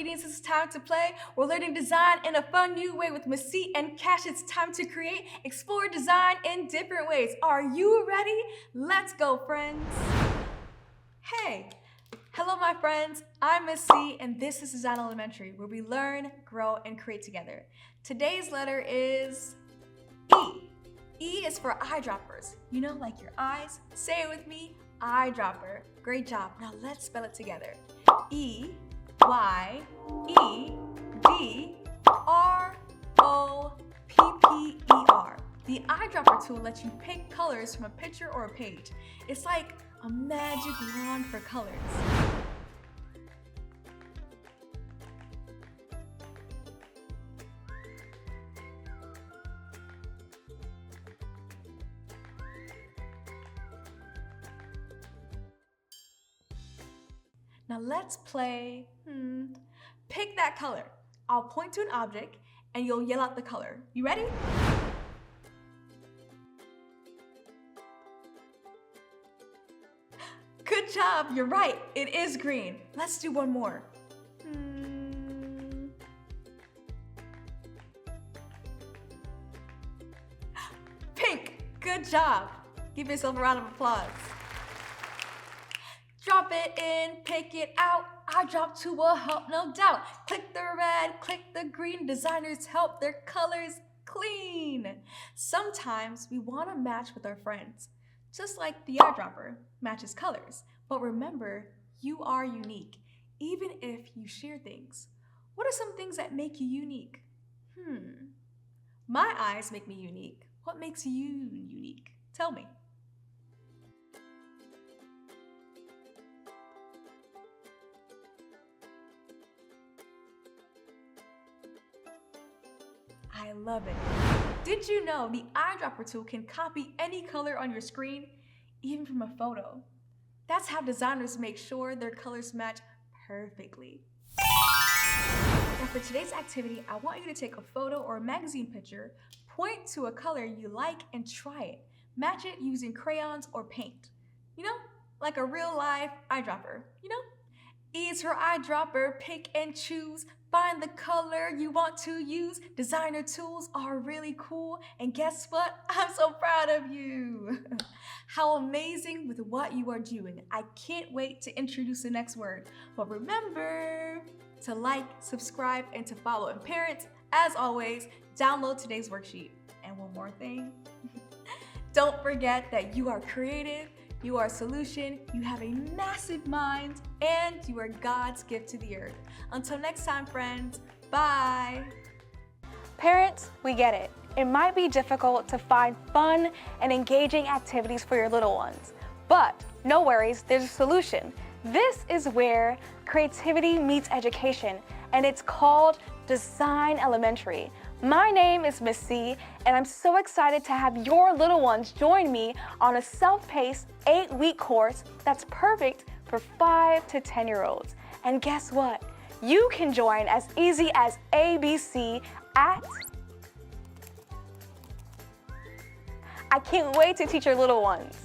kittens, it's time to play. We're learning design in a fun new way with Miss C and Cash. It's time to create, explore design in different ways. Are you ready? Let's go, friends. Hey, hello my friends. I'm Miss C and this is Design Elementary, where we learn, grow, and create together. Today's letter is E. E is for eyedroppers. You know, like your eyes. Say it with me, eyedropper. Great job. Now let's spell it together. E-Y-E-D-R-O-P-P-E-R. The eyedropper tool lets you pick colors from a picture or a page. It's like a magic wand for colors. Now let's play, pick that color. I'll point to an object and you'll yell out the color. You ready? Good job, you're right, it is green. Let's do one more. Pink, good job. Give yourself a round of applause. Drop it in, pick it out. Eyedrop tool will help, no doubt. Click the red, click the green. Designers help their colors clean. Sometimes we want to match with our friends, just like the eyedropper matches colors. But remember, you are unique, even if you share things. What are some things that make you unique? My eyes make me unique. What makes you unique? Tell me. I love it. Did you know the eyedropper tool can copy any color on your screen, even from a photo? That's how designers make sure their colors match perfectly. Now for today's activity, I want you to take a photo or a magazine picture, point to a color you like and try it. Match it using crayons or paint. You know, like a real life eyedropper, you know? E is for eyedropper, pick and choose. Find the color you want to use. Designer tools are really cool. And guess what? I'm so proud of you. How amazing with what you are doing. I can't wait to introduce the next word. But remember to like, subscribe, and to follow. And parents, as always, download today's worksheet. And one more thing, don't forget that you are creative, you are a solution, you have a massive mind, and you are God's gift to the earth. Until next time, friends, bye. Parents, we get it. It might be difficult to find fun and engaging activities for your little ones, but no worries, there's a solution. This is where creativity meets education, and it's called Design Elementary. My name is Miss C, and I'm so excited to have your little ones join me on a self-paced 8-week course that's perfect for 5 to 10-year-olds. And guess what? You can join as easy as ABC at... I can't wait to teach your little ones.